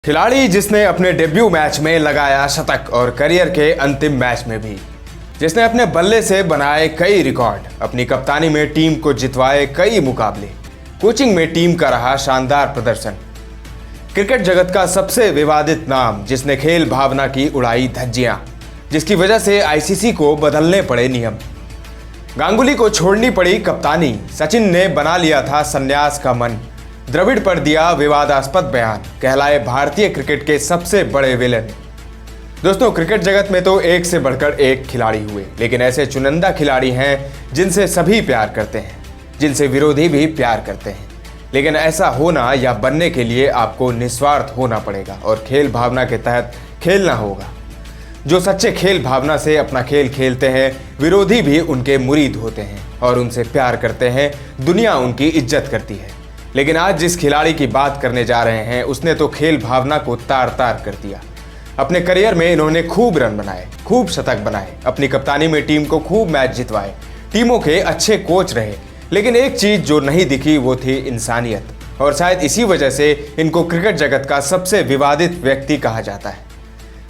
खिलाड़ी जिसने अपने डेब्यू मैच में लगाया शतक और करियर के अंतिम मैच में भी, जिसने अपने बल्ले से बनाए कई रिकॉर्ड, अपनी कप्तानी में टीम को जितवाए कई मुकाबले, कोचिंग में टीम का रहा शानदार प्रदर्शन। क्रिकेट जगत का सबसे विवादित नाम, जिसने खेल भावना की उड़ाई धज्जियां, जिसकी वजह से आईसीसी को बदलने पड़े नियम। गांगुली को छोड़नी पड़ी कप्तानी, सचिन ने बना लिया था संन्यास का मन, द्रविड़ पर दिया विवादास्पद बयान, कहलाए भारतीय क्रिकेट के सबसे बड़े विलेन। दोस्तों, क्रिकेट जगत में तो एक से बढ़कर एक खिलाड़ी हुए, लेकिन ऐसे चुनिंदा खिलाड़ी हैं जिनसे सभी प्यार करते हैं, जिनसे विरोधी भी प्यार करते हैं। लेकिन ऐसा होना या बनने के लिए आपको निस्वार्थ होना पड़ेगा और खेल भावना के तहत खेलना होगा। जो सच्चे खेल भावना से अपना खेल खेलते हैं, विरोधी भी उनके मुरीद होते हैं और उनसे प्यार करते हैं, दुनिया उनकी इज्जत करती है। लेकिन आज जिस खिलाड़ी की बात करने जा रहे हैं, उसने तो खेल भावना को तार तार कर दिया। अपने करियर में इन्होंने खूब रन बनाए, खूब शतक बनाए, अपनी कप्तानी में टीम को खूब मैच जितवाए, टीमों के अच्छे कोच रहे। लेकिन एक चीज जो नहीं दिखी वो थी इंसानियत, और शायद इसी वजह से इनको क्रिकेट जगत का सबसे विवादित व्यक्ति कहा जाता है।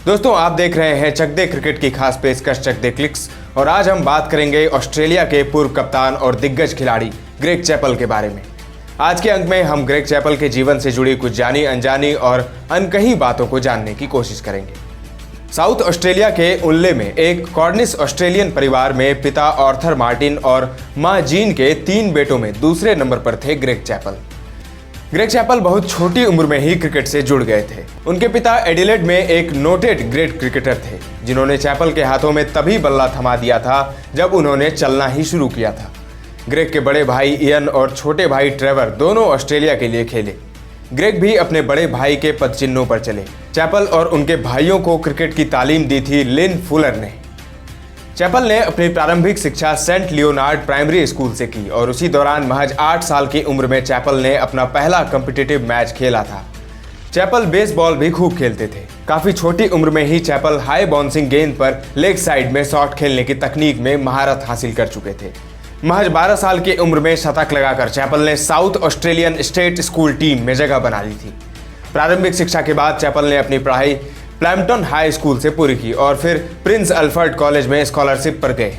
दोस्तों, आप देख रहे हैं चक दे क्रिकेट की खास पेशकश चक दे क्लिक्स, और आज हम बात करेंगे ऑस्ट्रेलिया के पूर्व कप्तान और दिग्गज खिलाड़ी ग्रेग चैपल के बारे में। आज के अंक में हम ग्रेग चैपल के जीवन से जुड़ी कुछ जानी अनजानी और अनकही बातों को जानने की कोशिश करेंगे। साउथ ऑस्ट्रेलिया के उनले में एक कॉर्निश ऑस्ट्रेलियन परिवार में पिता आर्थर मार्टिन और मां जीन के 3 बेटों में दूसरे नंबर पर थे ग्रेग चैपल। ग्रेग चैपल बहुत छोटी उम्र में ही क्रिकेट से जुड़ गए थे। उनके पिता एडिलेड में एक नोटेड ग्रेट क्रिकेटर थे, जिन्होंने चैपल के हाथों में तभी बल्ला थमा दिया था जब उन्होंने चलना ही शुरू किया था। ग्रेग के बड़े भाई इयन और छोटे भाई ट्रेवर दोनों ऑस्ट्रेलिया के लिए खेले। ग्रेग भी अपने बड़े भाई के पदचिन्हों पर चले। चैपल और उनके भाइयों को क्रिकेट की तालीम दी थी लिन फुलर ने। चैपल ने अपनी प्रारंभिक शिक्षा सेंट लियोनार्ड प्राइमरी स्कूल से की और उसी दौरान महज 8 साल की उम्र में चैपल ने अपना पहला कॉम्पिटिटिव मैच खेला था। चैपल बेसबॉल भी खूब खेलते थे। काफी छोटी उम्र में ही चैपल हाई बाउंसिंग गेंद पर लेग साइड में शॉट खेलने की तकनीक में महारत हासिल कर चुके थे। महज 12 साल की उम्र में शतक लगाकर चैपल ने south Australian state school team में जगह बना ली थी। प्रारंभिक शिक्षा के बाद चैपल ने अपनी पढ़ाई प्लैम्पटन हाई स्कूल से पूरी की और फिर प्रिंस अल्फ्रेड कॉलेज में स्कॉलरशिप पर गए।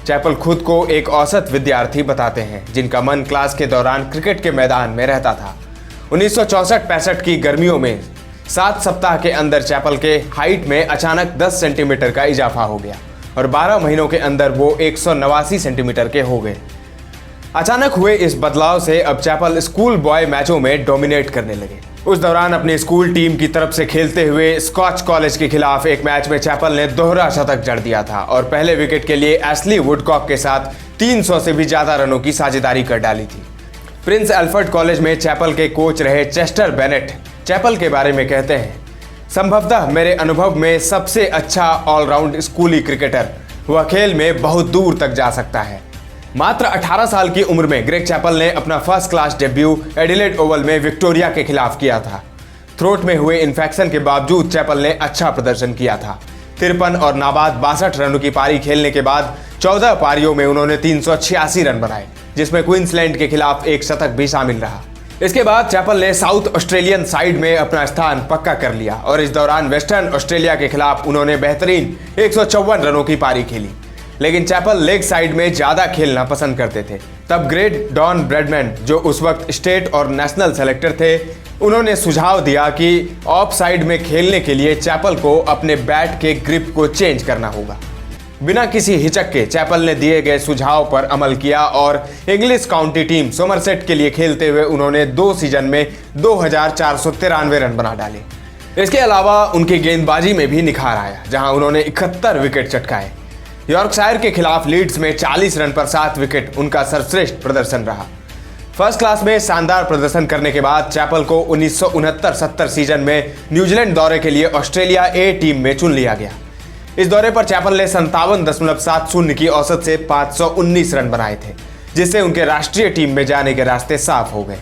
चैपल खुद को एक औसत विद्यार्थी बताते हैं, जिनका मन क्लास के दौरान क्रिकेट के मैदान में रहता था। 1964-65 की गर्मियों में 7 सप्ताह के अंदर चैपल के हाइट में अचानक 10 सेंटीमीटर का इजाफा हो गया और 12 महीनों के अंदर वो 189 सेंटीमीटर के हो गए। अचानक हुए इस बदलाव से अब चैपल स्कूल बॉय मैचों में डोमिनेट करने लगे। उस दौरान अपनी स्कूल टीम की तरफ से खेलते हुए स्कॉच कॉलेज के खिलाफ एक मैच में चैपल ने दोहरा शतक जड़ दिया था और पहले विकेट के लिए एशली वुडकॉक के साथ 300 से भी ज्यादा रनों की साझेदारी कर डाली थी। प्रिंस अल्फ्रेड कॉलेज में चैपल के कोच रहे चेस्टर बेनेट चैपल के बारे में कहते हैं, संभवतः मेरे अनुभव में सबसे अच्छा ऑलराउंड स्कूली क्रिकेटर, वह खेल में बहुत दूर तक जा सकता है। मात्र 18 साल की उम्र में ग्रेग चैपल ने अपना first class debut Adelaide Oval में विक्टोरिया के खिलाफ किया था। थ्रोट में हुए इन्फेक्शन के बावजूद चैपल ने अच्छा प्रदर्शन किया था। 53 और नाबाद 62 रनों की पारी खेलने के बाद 14 पारियों में उन्होंने 386 रन बनाए, जिसमें क्वींसलैंड के खिलाफ एक शतक भी शामिल रहा। इसके बाद चैपल ने साउथ ऑस्ट्रेलियन साइड में अपना स्थान पक्का कर लिया और इस दौरान वेस्टर्न ऑस्ट्रेलिया के खिलाफ उन्होंने बेहतरीन 154 रनों की पारी खेली। लेकिन चैपल लेग साइड में ज्यादा खेलना पसंद करते थे। तब ग्रेट डॉन ब्रैडमैन, जो उस वक्त स्टेट और नेशनल सेलेक्टर थे, उन्होंने सुझाव दिया कि ऑफ साइड में खेलने के लिए चैपल को अपने बैट के ग्रिप को चेंज करना होगा। बिना किसी हिचक के चैपल ने दिए गए सुझाव पर अमल किया और इंग्लिश काउंटी टीम सोमरसेट के लिए खेलते हुए उन्होंने 2 सीजन में 2493 रन बना डाले। इसके अलावा उनकी गेंदबाजी में भी निखार आया, जहां उन्होंने 71 विकेट चटकाए। यॉर्कशायर के खिलाफ लीड्स में 40 रन पर 7 विकेट उनका सर्वश्रेष्ठ प्रदर्शन रहा। फर्स्ट क्लास में शानदार प्रदर्शन करने के बाद चैपल को 1969-70 सीजन में न्यूजीलैंड दौरे के लिए ऑस्ट्रेलिया ए टीम में चुन लिया गया। इस दौरे पर चैपल ने 57.70 की औसत से 519 रन बनाए थे, जिससे उनके राष्ट्रीय टीम में जाने के रास्ते साफ हो गए।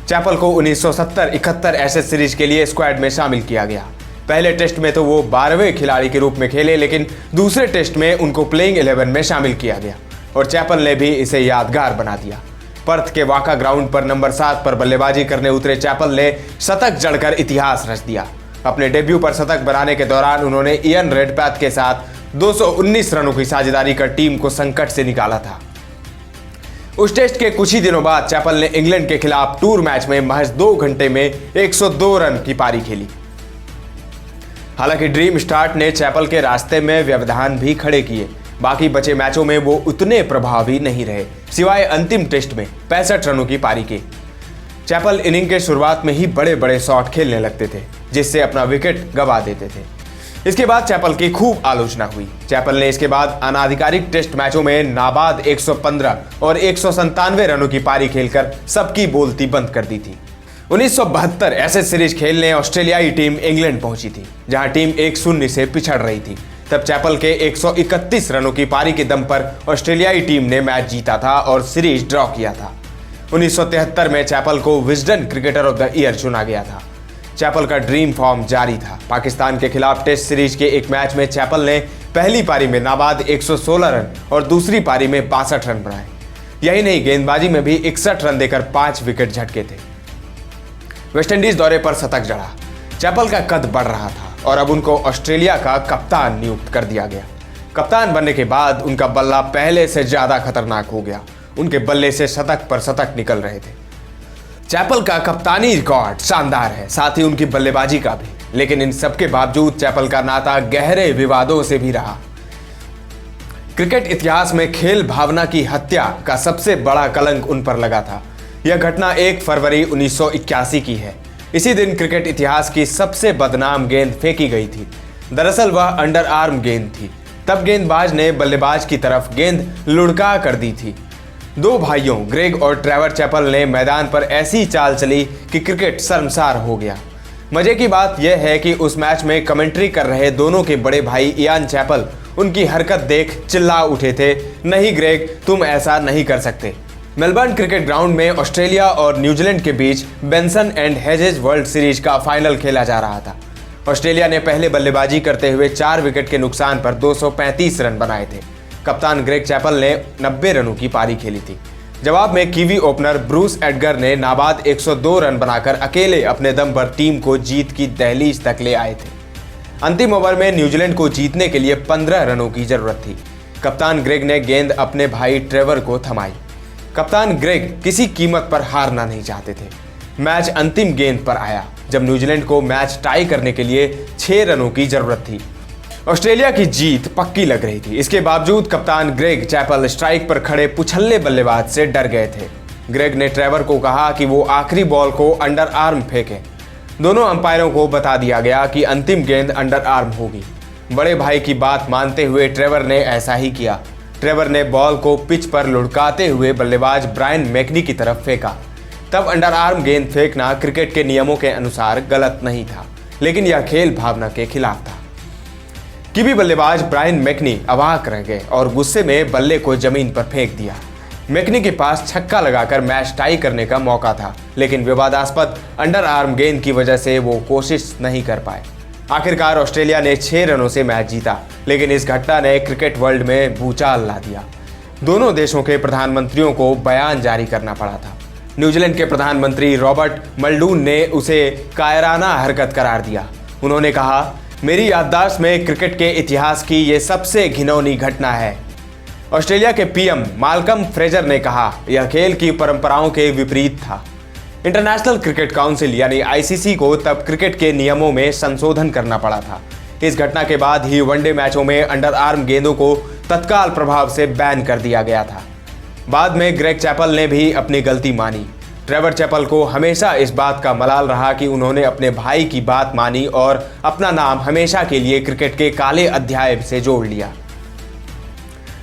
चैपल को 1970-71 एशेज सीरीज के लिए स्क्वाड में शामिल किया गया। पहले टेस्ट में तो वो 12वें खिलाड़ी के रूप में खेले, लेकिन दूसरे टेस्ट में उनको प्लेइंग 11 में शामिल किया गया और चैपल ने भी इसे यादगार बना दिया। पर्थ के वाका ग्राउंड पर नंबर 7 पर बल्लेबाजी करने उतरे चैपल ने शतक जड़कर इतिहास रच दिया। अपने डेब्यू पर शतक बनाने के दौरान उन्होंने इयन रेडपैथ के साथ 219 रनों की साझेदारी कर टीम को संकट से निकाला था। उस टेस्ट के कुछ ही दिनों बाद चैपल ने इंग्लैंड के खिलाफ टूर मैच में महज 2 घंटे में 102 रन की पारी खेली। हालांकि ड्रीम स्टार्ट ने चैपल के रास्ते में व्यवधान भी खड़े किए। बाकी बचे मैचों में वो उतने प्रभावी नहीं रहे, सिवाय अंतिम टेस्ट में 65 रनों की पारी के। चैपल इनिंग के शुरुआत में ही बड़े बड़े शॉट खेलने लगते थे, जिससे अपना विकेट गंवा देते थे। इसके बाद चैपल की खूब आलोचना हुई। चैपल ने इसके बाद अनाधिकारिक टेस्ट मैचों में नाबाद 115 और 197 रनों की पारी खेलकर सबकी बोलती बंद कर दी थी। 1972 ऐसे सीरीज खेलने ऑस्ट्रेलियाई टीम इंग्लैंड पहुंची थी, जहां टीम 1-0 से पिछड़ रही थी। तब चैपल के 131 रनों की पारी के दम पर ऑस्ट्रेलियाई टीम ने मैच जीता था और सीरीज ड्रॉ किया था। 1973 में चैपल को Wisden cricketer of the year चुना गया था। चैपल का ड्रीम फॉर्म जारी था। पाकिस्तान के खिलाफ टेस्ट सीरीज के एक मैच में चैपल ने पहली पारी में नाबाद 116 रन और दूसरी पारी में 62 रन बनाए। यही नहीं, गेंदबाजी में भी 61 रन देकर 5 विकेट झटके थे। वेस्टइंडीज दौरे पर शतक जड़ा। चैपल का कद बढ़ रहा था और अब उनको ऑस्ट्रेलिया का कप्तान नियुक्त कर दिया गया। कप्तान बनने के बाद उनका बल्ला पहले से ज्यादा खतरनाक हो गया। उनके बल्ले से शतक पर शतक निकल रहे थे। चैपल का कप्तानी रिकॉर्ड शानदार है, साथ ही उनकी बल्लेबाजी का भी। लेकिन इन सबके बावजूद चैपल का नाता गहरे विवादों से भी रहा। क्रिकेट इतिहास में खेल भावना की हत्या का सबसे बड़ा कलंक उन पर लगा था। यह घटना 1 फरवरी 1981 की है। इसी दिन क्रिकेट इतिहास की सबसे बदनाम गेंद फेंकी गई थी। दरअसल वह अंडर आर्म गेंद थी। तब गेंदबाज ने बल्लेबाज की तरफ गेंद लुढ़का कर दी थी। 2 भाइयों ग्रेग और ट्रेवर चैपल ने मैदान पर ऐसी चाल चली कि क्रिकेट शर्मसार हो गया। मजे की बात यह है कि उस मैच में कमेंट्री कर रहे दोनों के बड़े भाई इयान चैपल उनकी हरकत देख चिल्ला उठे थे, नहीं ग्रेग, तुम ऐसा नहीं कर सकते। मेलबर्न क्रिकेट ग्राउंड में ऑस्ट्रेलिया और न्यूजीलैंड के बीच Benson and Hedges World Series का फाइनल खेला जा रहा था। ऑस्ट्रेलिया ने पहले बल्लेबाजी करते हुए 4 विकेट के नुकसान पर 235 रन बनाए थे। कप्तान ग्रेग चैपल ने 90 रनों की पारी खेली थी। जवाब में कीवी ओपनर ब्रूस एडगर ने नाबाद 102 रन बनाकर अकेले अपने दम पर टीम को जीत की दहलीज तक ले आए थे। अंतिम ओवर में न्यूजीलैंड को जीतने के लिए 15 रनों की जरूरत थी। कप्तान ग्रेग ने गेंद अपने भाई ट्रेवर को थमाई। कप्तान ग्रेग किसी कीमत पर हारना नहीं चाहते थे। मैच अंतिम गेंद पर आया, जब न्यूजीलैंड को मैच टाई करने के लिए 6 रनों की जरूरत थी। ऑस्ट्रेलिया की जीत पक्की लग रही थी। इसके बावजूद कप्तान ग्रेग चैपल स्ट्राइक पर खड़े पुछल्ले बल्लेबाज से डर गए थे। ग्रेग ने ट्रेवर को कहा कि वो आखिरी बॉल को अंडर आर्म फेंके। दोनों अंपायरों को बता दिया गया कि अंतिम गेंद अंडर आर्म होगी। बड़े भाई की बात मानते हुए ट्रेवर ने ऐसा ही किया। ट्रेवर ने बॉल को पिच पर लुढ़काते हुए बल्लेबाज ब्रायन मैकनी की तरफ फेंका। तब अंडर आर्म गेंद फेंकना क्रिकेट के नियमों के अनुसार गलत नहीं था, लेकिन यह खेल भावना के खिलाफ था। कीवी बल्लेबाज ब्रायन मैकनी अवाक रह गए और गुस्से में बल्ले को जमीन पर फेंक दिया। मैकनी के पास छक्का लगाकर मैच टाई करने का मौका था, लेकिन विवादास्पद अंडर आर्म गेंद की वजह से वो कोशिश नहीं कर पाए। आखिरकार ऑस्ट्रेलिया ने 6 रनों से मैच जीता, लेकिन इस घटना ने क्रिकेट वर्ल्ड में भूचाल ला दिया। दोनों देशों के प्रधानमंत्रियों को बयान जारी करना पड़ा था। न्यूजीलैंड के प्रधानमंत्री रॉबर्ट मल्डून ने उसे कायराना हरकत करार दिया। उन्होंने कहा, मेरी याददाश्त में क्रिकेट के इतिहास की ये सबसे घिनौनी घटना है। ऑस्ट्रेलिया के पीएम माल्कम फ्रेजर ने कहा, यह खेल की परंपराओं के विपरीत था। इंटरनेशनल क्रिकेट काउंसिल यानी आईसीसी को तब क्रिकेट के नियमों में संशोधन करना पड़ा था। इस घटना के बाद ही वनडे मैचों में अंडर आर्म गेंदों को तत्काल प्रभाव से बैन कर दिया गया था। बाद में ग्रेग चैपल ने भी अपनी गलती मानी। ट्रेवर चैपल को हमेशा इस बात का मलाल रहा कि उन्होंने अपने भाई की बात मानी और अपना नाम हमेशा के लिए क्रिकेट के काले अध्याय से जोड़ लिया।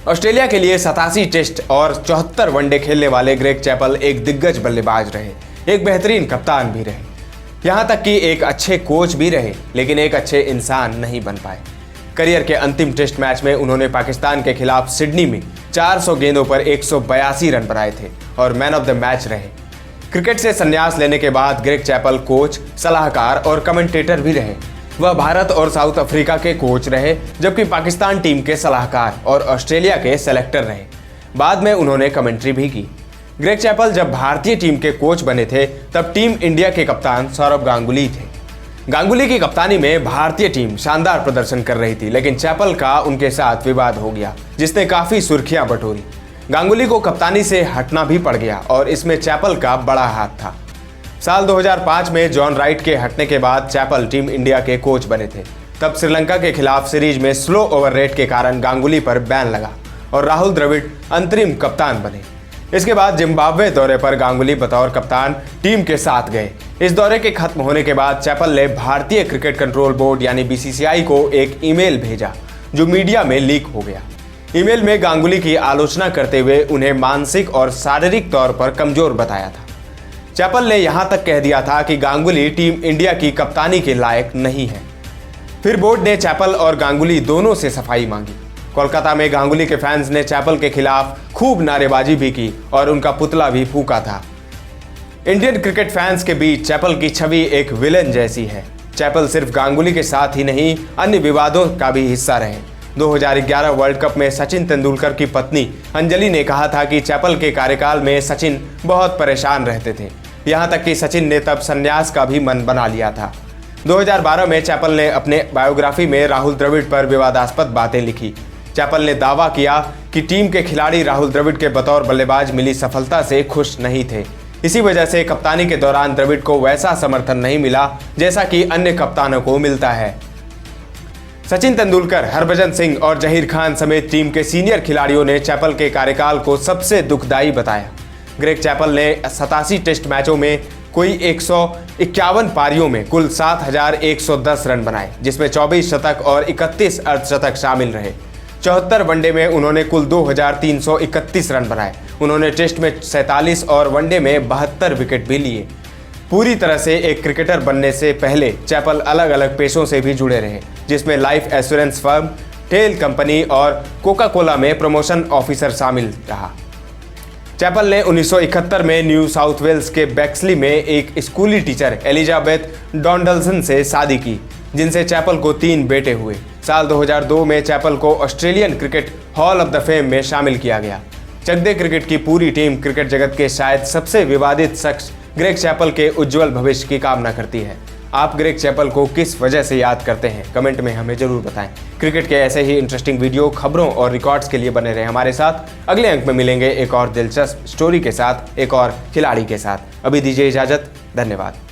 ऑस्ट्रेलिया के लिए 87 टेस्ट और 74 वनडे खेलने वाले ग्रेग चैपल एक दिग्गज बल्लेबाज रहे, एक बेहतरीन कप्तान भी रहे, यहाँ तक कि एक अच्छे कोच भी रहे, लेकिन एक अच्छे इंसान नहीं बन पाए। करियर के अंतिम टेस्ट मैच में उन्होंने पाकिस्तान के खिलाफ सिडनी में 400 गेंदों पर 182 रन बनाए थे और मैन ऑफ द मैच रहे। क्रिकेट से संन्यास लेने के बाद ग्रेग चैपल कोच, सलाहकार और कमेंटेटर भी रहे। वह भारत और साउथ अफ्रीका के कोच रहे, जबकि पाकिस्तान टीम के सलाहकार और ऑस्ट्रेलिया के सेलेक्टर रहे। बाद में उन्होंने कमेंट्री भी की। ग्रेग चैपल जब भारतीय टीम के कोच बने थे तब टीम इंडिया के कप्तान सौरव गांगुली थे। गांगुली की कप्तानी में भारतीय टीम शानदार प्रदर्शन कर रही थी, लेकिन चैपल का उनके साथ विवाद हो गया जिसने काफी सुर्खियां बटोरी। गांगुली को कप्तानी से हटना भी पड़ गया और इसमें चैपल का बड़ा हाथ था। साल 2005 में जॉन राइट के हटने के बाद चैपल टीम इंडिया के कोच बने थे। तब श्रीलंका के खिलाफ सीरीज में स्लो ओवर रेट के कारण गांगुली पर बैन लगा और राहुल द्रविड़ अंतरिम कप्तान बने। इसके बाद जिम्बाब्वे दौरे पर गांगुली बतौर कप्तान टीम के साथ गए। इस दौरे के खत्म होने के बाद चैपल ने भारतीय क्रिकेट कंट्रोल बोर्ड यानी बीसीसीआई को एक ईमेल भेजा जो मीडिया में लीक हो गया। ईमेल में गांगुली की आलोचना करते हुए उन्हें मानसिक और शारीरिक तौर पर कमजोर बताया था। चैपल ने यहां तक कह दिया था कि गांगुली टीम इंडिया की कप्तानी के लायक नहीं है। फिर बोर्ड ने चैपल और गांगुली दोनों से सफाई मांगी। कोलकाता में गांगुली के फैंस ने चैपल के खिलाफ खूब नारेबाजी भी की और उनका पुतला भी फूंका था। इंडियन क्रिकेट फैंस के बीच चैपल की छवि एक विलेन जैसी है। चैपल सिर्फ गांगुली के साथ ही नहीं, अन्य विवादों का भी हिस्सा रहे। 2011 वर्ल्ड कप में सचिन तेंदुलकर की पत्नी अंजलि ने कहा था कि चैपल के कार्यकाल में सचिन बहुत परेशान रहते थे, यहां तक कि सचिन ने तब संन्यास का भी मन बना लिया था। 2012 में चैपल ने अपने बायोग्राफी में राहुल द्रविड़ पर विवादास्पद बातें लिखी। चैपल ने दावा किया कि टीम के खिलाड़ी राहुल द्रविड़ के बतौर बल्लेबाज मिली सफलता से खुश नहीं थे। इसी वजह से कप्तानी के दौरान द्रविड़ को वैसा समर्थन नहीं मिला जैसा कि अन्य कप्तानों को मिलता है। सचिन तेंदुलकर, हरभजन सिंह और जहीर खान समेत टीम के सीनियर खिलाड़ियों ने चैपल के कार्यकाल को सबसे दुखदायी बताया। ग्रेग चैपल ने 87 टेस्ट मैचों में कोई 151 पारियों में कुल 7,110 रन बनाए, जिसमें 24 शतक और 31 अर्धशतक शामिल रहे। 74 वनडे में उन्होंने कुल 2,331 रन बनाए। उन्होंने टेस्ट में 47 और वनडे में 72 विकेट भी लिए। पूरी तरह से एक क्रिकेटर बनने से पहले चैपल अलग अलग पेशों से भी जुड़े रहे, जिसमें लाइफ एश्योरेंस फर्म, टेल कंपनी और कोका कोला में प्रमोशन ऑफिसर शामिल रहा। चैपल ने 1971 में न्यू साउथ वेल्स के बेक्सली में एक स्कूली टीचर एलिजाबेथ डॉन्डलसन से शादी की, जिनसे चैपल को 3 बेटे हुए। साल 2002 में चैपल को Australian cricket hall of the fame में शामिल किया गया। चकदे क्रिकेट की पूरी टीम क्रिकेट जगत के शायद सबसे विवादित शख्स ग्रेग चैपल के उज्जवल भविष्य की कामना करती है। आप ग्रेग चैपल को किस वजह से याद करते हैं, कमेंट में हमें जरूर बताएं। क्रिकेट के ऐसे ही इंटरेस्टिंग वीडियो, खबरों और रिकॉर्ड्स के लिए बने रहें हमारे साथ। अगले अंक में मिलेंगे एक और दिलचस्प स्टोरी के साथ, एक और खिलाड़ी के साथ। अभी दीजिए इजाजत, धन्यवाद।